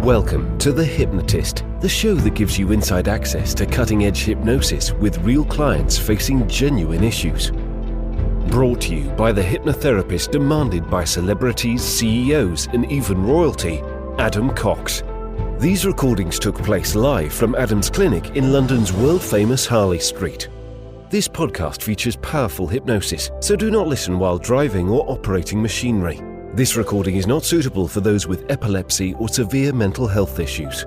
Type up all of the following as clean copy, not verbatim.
Welcome to The Hypnotist, the show that gives you inside access to cutting-edge hypnosis with real clients facing genuine issues. Brought to you by the hypnotherapist demanded by celebrities, CEOs, and even royalty, Adam Cox. These recordings took place live from Adam's clinic in London's world-famous Harley Street. This podcast features powerful hypnosis, so do not listen while driving or operating machinery. This recording is not suitable for those with epilepsy or severe mental health issues.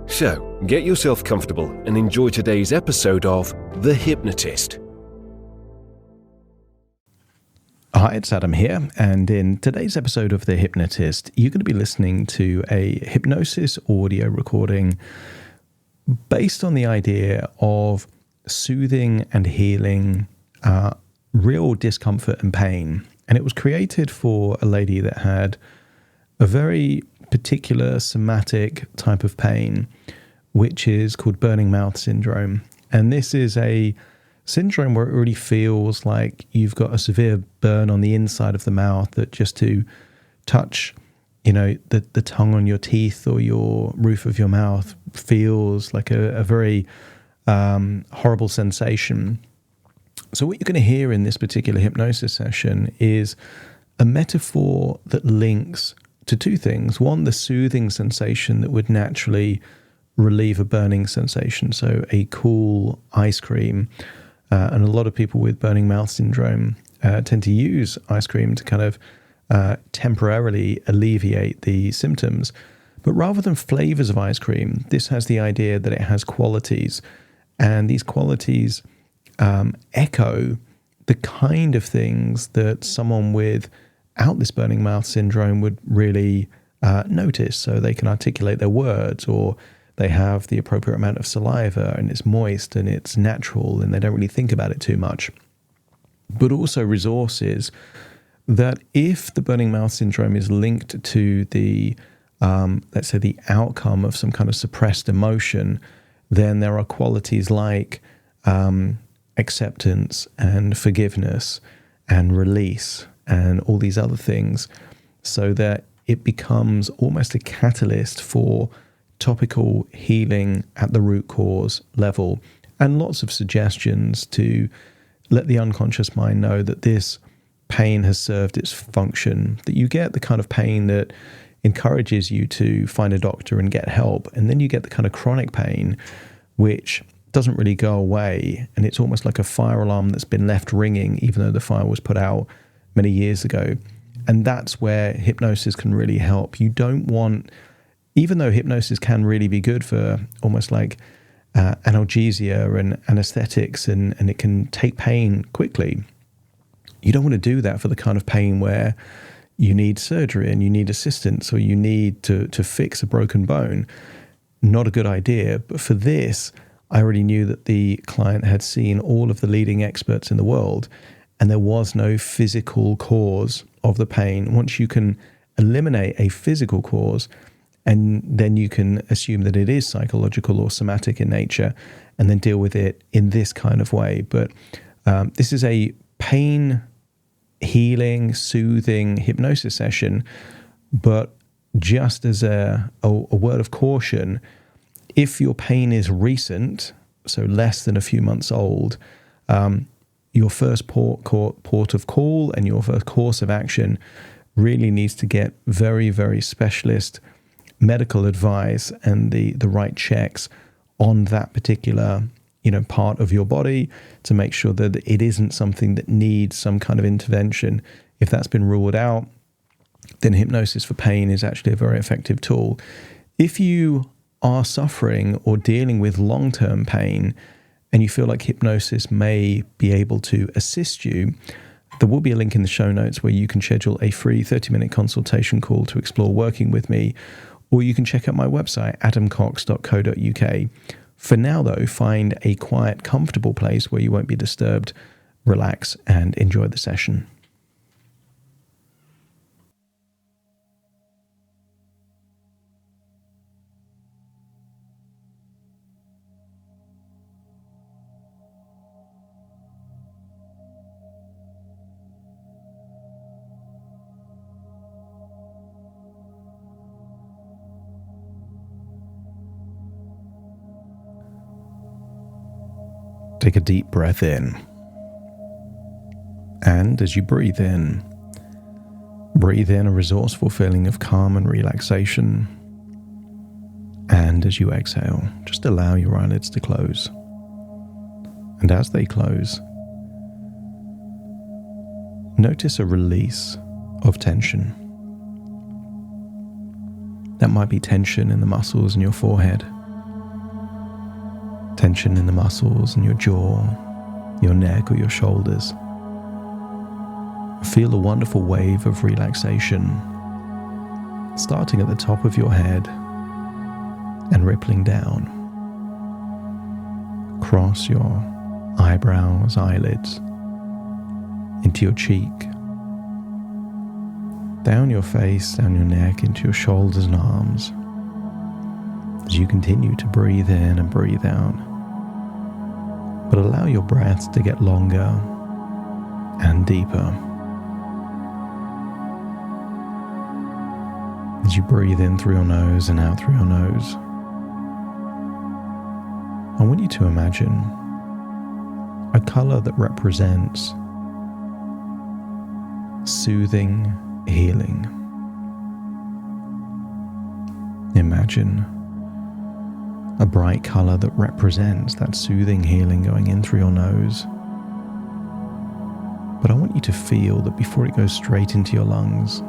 So, get yourself comfortable and enjoy today's episode of The Hypnotist. Hi, it's Adam here, and in today's episode of The Hypnotist, you're going to be listening to a hypnosis audio recording based on the idea of soothing and healing real discomfort and pain. And it was created for a lady that had a very particular somatic type of pain, which is called burning mouth syndrome. And this is a syndrome where it really feels like you've got a severe burn on the inside of the mouth, that just to touch, the tongue on your teeth or your roof of your mouth feels like a very horrible sensation. So what you're going to hear in this particular hypnosis session is a metaphor that links to two things. One, the soothing sensation that would naturally relieve a burning sensation. So a cool ice cream. And a lot of people with burning mouth syndrome tend to use ice cream to kind of temporarily alleviate the symptoms. But rather than flavors of ice cream, this has the idea that it has qualities. And these qualities echo the kind of things that someone without this burning mouth syndrome would really notice. So they can articulate their words, or they have the appropriate amount of saliva, and it's moist and it's natural, and they don't really think about it too much. But also resources that, if the burning mouth syndrome is linked to the, let's say, the outcome of some kind of suppressed emotion, then there are qualities like acceptance and forgiveness and release and all these other things, so that it becomes almost a catalyst for topical healing at the root cause level, and lots of suggestions to let the unconscious mind know that this pain has served its function, that you get the kind of pain that encourages you to find a doctor and get help, and then you get the kind of chronic pain which doesn't really go away, and it's almost like a fire alarm that's been left ringing even though the fire was put out many years ago. And that's where hypnosis can really help. You don't want, even though hypnosis can really be good for almost like analgesia and anesthetics, and it can take pain quickly, you don't want to do that for the kind of pain where you need surgery and you need assistance, or you need to fix a broken bone. Not a good idea. But for this, I already knew that the client had seen all of the leading experts in the world, and there was no physical cause of the pain. Once you can eliminate a physical cause, and then you can assume that it is psychological or somatic in nature, and then deal with it in this kind of way. But this is a pain healing, soothing hypnosis session. But just as a word of caution, if your pain is recent, so less than a few months old, your first port of call and your first course of action really needs to get very, very specialist medical advice and the right checks on that particular part of your body, to make sure that it isn't something that needs some kind of intervention. If that's been ruled out, then hypnosis for pain is actually a very effective tool. If you are suffering or dealing with long-term pain and you feel like hypnosis may be able to assist you, there will be a link in the show notes where you can schedule a free 30-minute consultation call to explore working with me, or you can check out my website, adamcox.co.uk. For now, though, find a quiet, comfortable place where you won't be disturbed, relax, and enjoy the session. take a deep breath in. And as you breathe in a resourceful feeling of calm and relaxation. And as you exhale, just allow your eyelids to close. And as they close, notice a release of tension. That might be tension in the muscles in your forehead, tension in the muscles in your jaw, your neck, or your shoulders. Feel a wonderful wave of relaxation starting at the top of your head and rippling down across your eyebrows, eyelids, into your cheek, down your face, down your neck, into your shoulders and arms, as you continue to breathe in and breathe out. But allow your breaths to get longer and deeper. As you breathe in through your nose and out through your nose, I want you to imagine a color that represents soothing healing. Imagine a bright color that represents that soothing healing going in through your nose. But I want you to feel that before it goes straight into your lungs,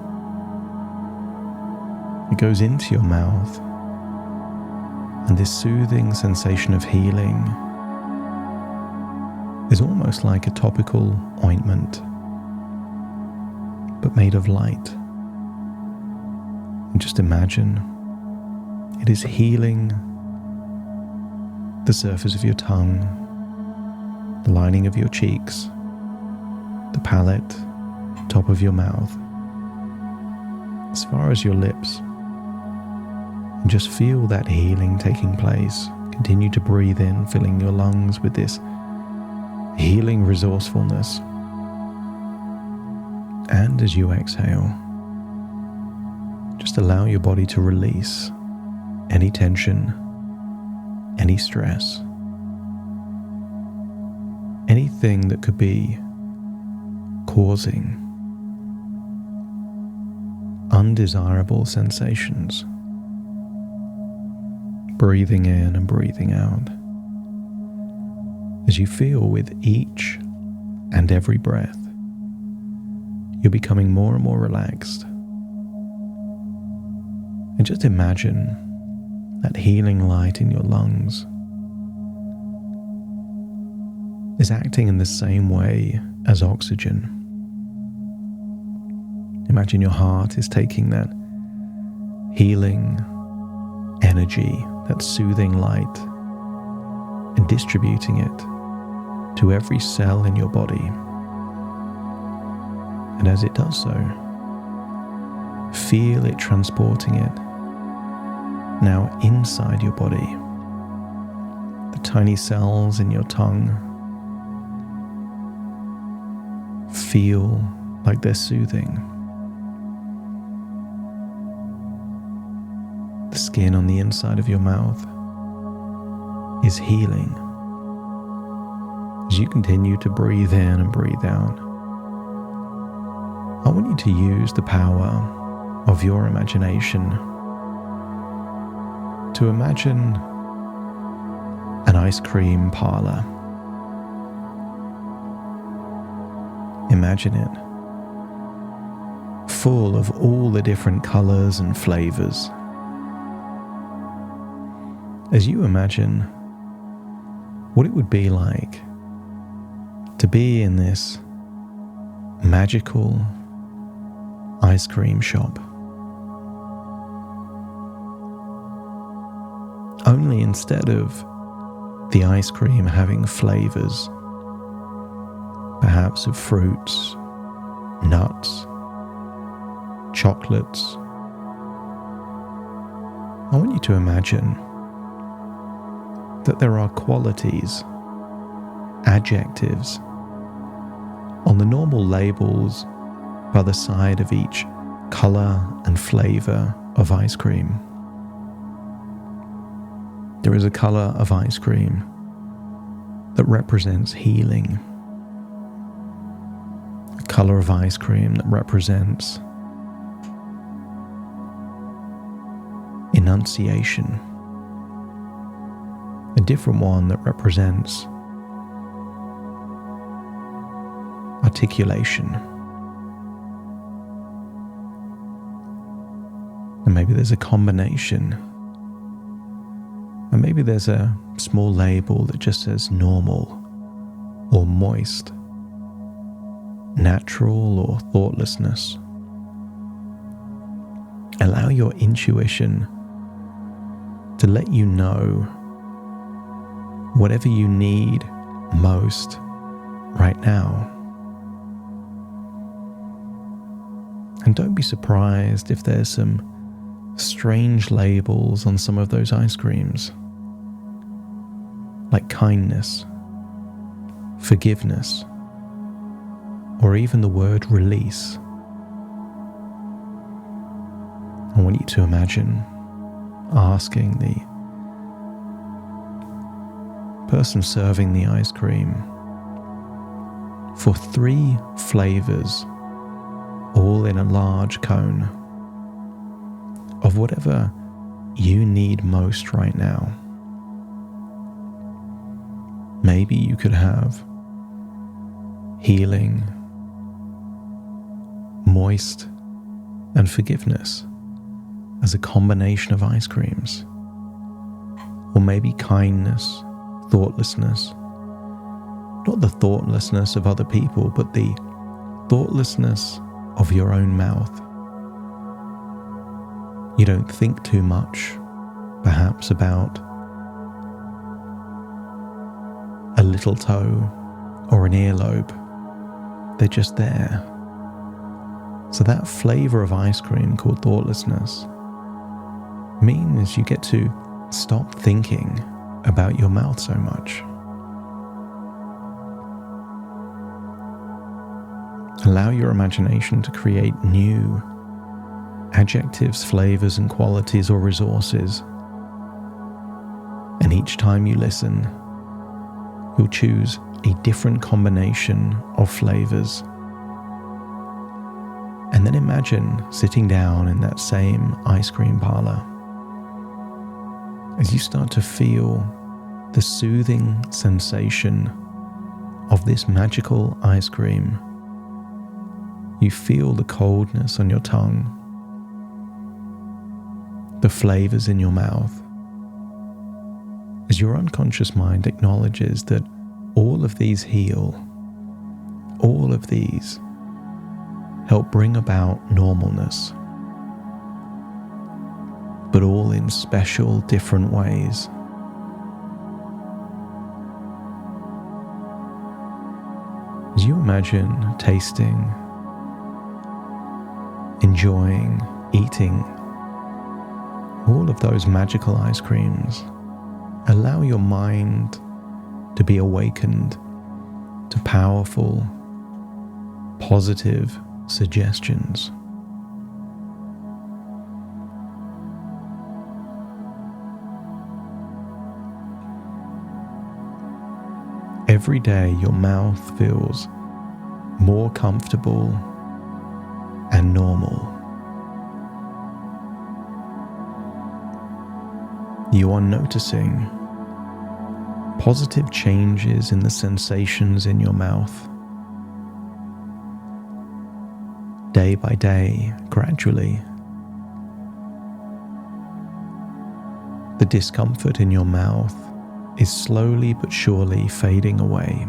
it goes into your mouth, and this soothing sensation of healing is almost like a topical ointment, but made of light. And just imagine it is healing the surface of your tongue, the lining of your cheeks, the palate, top of your mouth, as far as your lips. And just feel that healing taking place. Continue to breathe in, filling your lungs with this healing resourcefulness. And as you exhale, just allow your body to release any tension, any stress, anything that could be causing undesirable sensations. Breathing in and breathing out. As you feel with each and every breath, you're becoming more and more relaxed. And just imagine that healing light in your lungs is acting in the same way as oxygen. Imagine your heart is taking that healing energy, that soothing light, and distributing it to every cell in your body. And as it does so, feel it transporting it now inside your body. The tiny cells in your tongue feel like they're soothing. The skin on the inside of your mouth is healing. As you continue to breathe in and breathe out, I want you to use the power of your imagination to imagine an ice cream parlor. Imagine it full of all the different colors and flavors. As you imagine what it would be like to be in this magical ice cream shop. Only instead of the ice cream having flavors, perhaps of fruits, nuts, chocolates, I want you to imagine that there are qualities, adjectives, on the normal labels by the side of each color and flavor of ice cream. There is a color of ice cream that represents healing, a color of ice cream that represents enunciation, a different one that represents articulation. And maybe there's a combination. And maybe there's a small label that just says normal or moist, natural or thoughtlessness. Allow your intuition to let you know whatever you need most right now. And don't be surprised if there's some strange labels on some of those ice creams, like kindness, forgiveness, or even the word release. I want you to imagine asking the person serving the ice cream for 3 flavors, all in a large cone, of whatever you need most right now. Maybe you could have healing, moist, and forgiveness as a combination of ice creams. Or maybe kindness, thoughtlessness. Not the thoughtlessness of other people, but the thoughtlessness of your own mouth. You don't think too much, perhaps, about a little toe or an earlobe. They're just there. So that flavor of ice cream called thoughtlessness means you get to stop thinking about your mouth so much. Allow your imagination to create new adjectives, flavors, and qualities or resources. And each time you listen, you'll choose a different combination of flavors. And then imagine sitting down in that same ice cream parlor as you start to feel the soothing sensation of this magical ice cream. You feel the coldness on your tongue, the flavors in your mouth, as your unconscious mind acknowledges that all of these heal, all of these help bring about normalness, but all in special, different ways. As you imagine tasting, enjoying, eating all of those magical ice creams, allow your mind to be awakened to powerful, positive suggestions. Every day your mouth feels more comfortable and normal. You are noticing positive changes in the sensations in your mouth. Day by day, gradually, the discomfort in your mouth is slowly but surely fading away.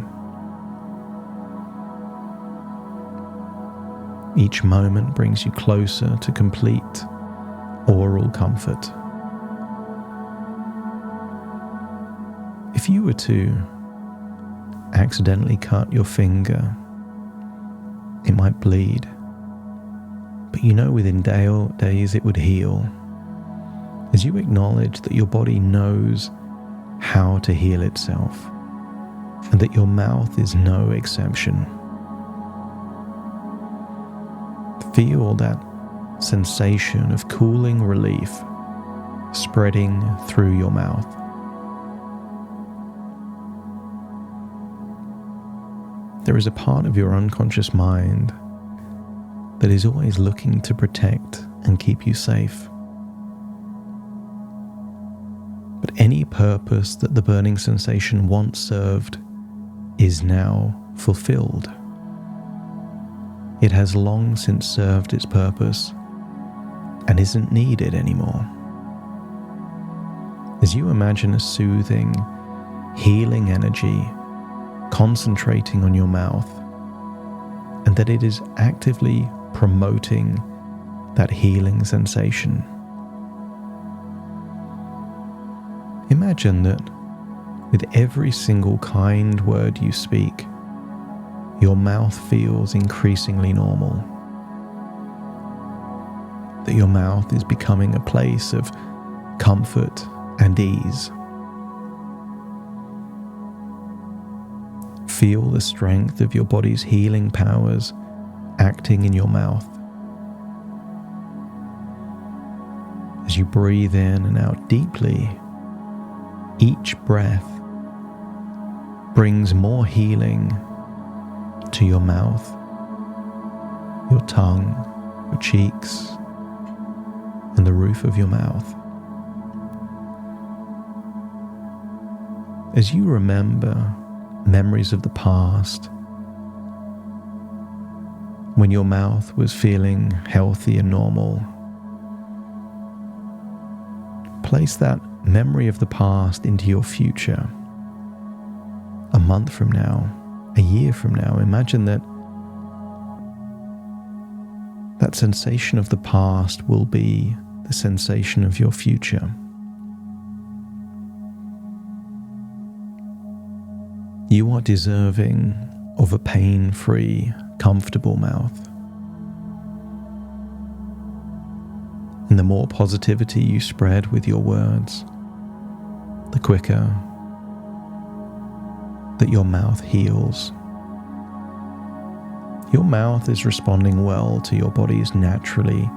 Each moment brings you closer to complete oral comfort. If you were to accidentally cut your finger, it might bleed, but you know within days it would heal, as you acknowledge that your body knows how to heal itself, and that your mouth is no exception. Feel that sensation of cooling relief spreading through your mouth. There is a part of your unconscious mind that is always looking to protect and keep you safe. But any purpose that the burning sensation once served is now fulfilled. It has long since served its purpose and isn't needed anymore. As you imagine a soothing, healing energy concentrating on your mouth, and that it is actively promoting that healing sensation. Imagine that with every single kind word you speak, your mouth feels increasingly normal. That your mouth is becoming a place of comfort and ease. Feel the strength of your body's healing powers acting in your mouth. As you breathe in and out deeply, each breath brings more healing to your mouth, your tongue, your cheeks, and the roof of your mouth. As you remember memories of the past, when your mouth was feeling healthy and normal, place that memory of the past into your future. A month from now, a year from now, imagine that sensation of the past will be the sensation of your future. You are deserving of a pain-free, comfortable mouth. And the more positivity you spread with your words, the quicker that your mouth heals. Your mouth is responding well to your body's naturally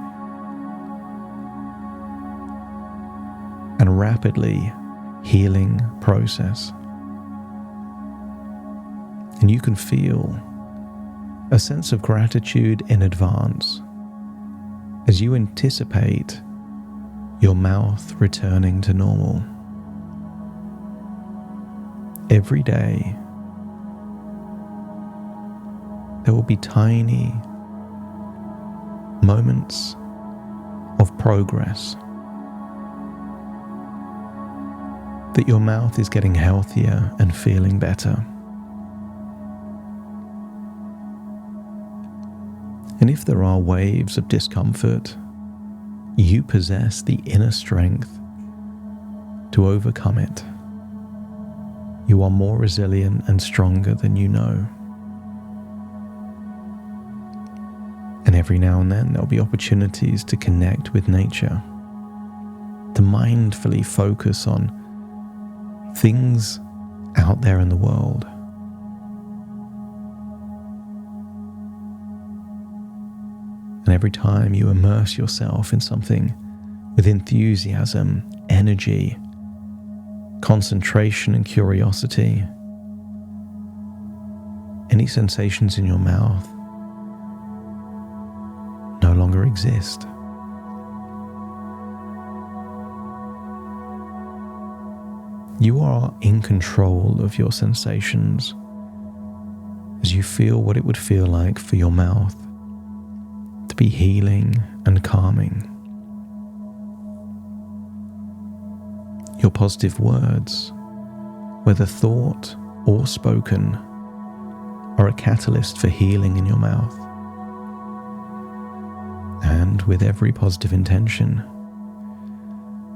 and rapidly healing process. And you can feel a sense of gratitude in advance as you anticipate your mouth returning to normal. Every day, there will be tiny moments of progress that your mouth is getting healthier and feeling better. And if there are waves of discomfort, you possess the inner strength to overcome it. You are more resilient and stronger than you know. And every now and then there'll be opportunities to connect with nature, to mindfully focus on things out there in the world. And every time you immerse yourself in something with enthusiasm, energy, concentration and curiosity, any sensations in your mouth no longer exist. You are in control of your sensations as you feel what it would feel like for your mouth to be healing and calming. Your positive words, whether thought or spoken, are a catalyst for healing in your mouth. And with every positive intention,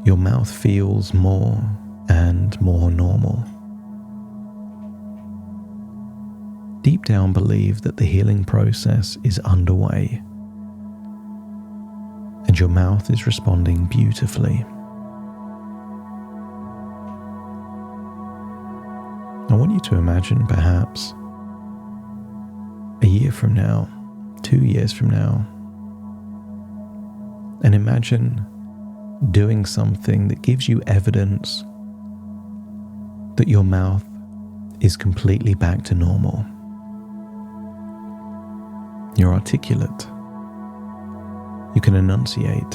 your mouth feels more and more normal. Deep down, believe that the healing process is underway, and your mouth is responding beautifully. I want you to imagine perhaps a year from now, 2 years from now, and imagine doing something that gives you evidence that your mouth is completely back to normal. You're articulate. You can enunciate.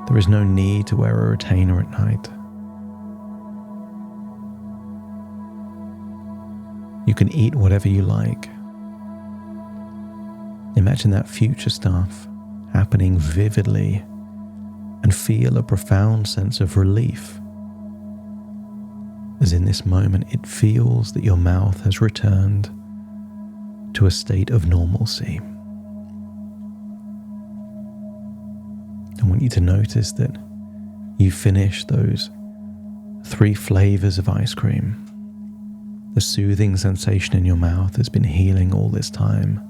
There is no need to wear a retainer at night. You can eat whatever you like. Imagine that future stuff happening vividly and feel a profound sense of relief, as in this moment it feels that your mouth has returned to a state of normalcy. I want you to notice that you finish those 3 flavors of ice cream. The soothing sensation in your mouth has been healing all this time,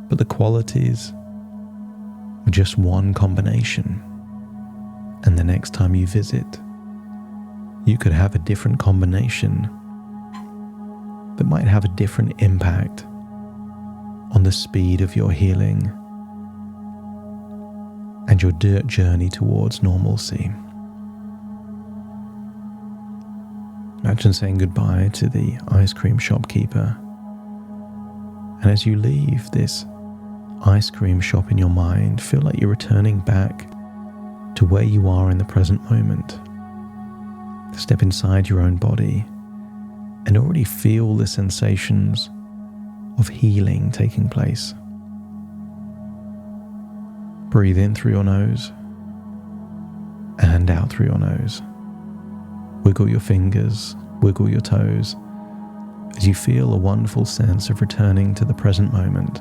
but the qualities are just one combination, and the next time you visit, you could have a different combination that might have a different impact on the speed of your healing and your journey towards normalcy. Imagine saying goodbye to the ice cream shopkeeper, and as you leave this ice cream shop in your mind, feel like you're returning back to where you are in the present moment. Step inside your own body and already feel the sensations of healing taking place. Breathe in through your nose and out through your nose. Wiggle your fingers, wiggle your toes, as you feel a wonderful sense of returning to the present moment.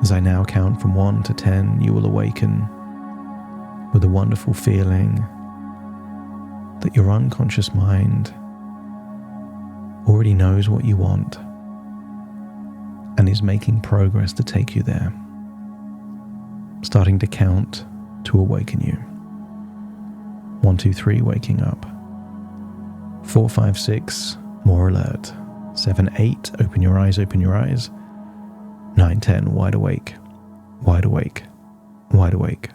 As I now count from 1 to 10, you will awaken with a wonderful feeling that your unconscious mind already knows what you want and is making progress to take you there, starting to count to awaken you. 1, 2, 3, waking up. 4, 5, 6, more alert. 7, 8, open your eyes, open your eyes. 9, 10, wide awake, wide awake, wide awake.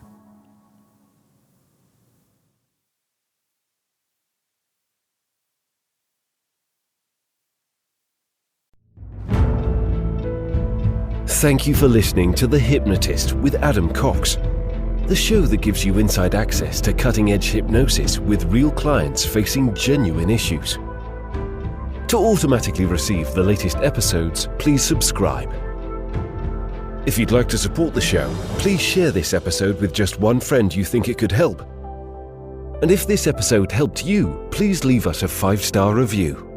Thank you for listening to The Hypnotist with Adam Cox, the show that gives you inside access to cutting-edge hypnosis with real clients facing genuine issues. To automatically receive the latest episodes, please subscribe. If you'd like to support the show, please share this episode with just one friend you think it could help. And if this episode helped you, please leave us a 5-star review.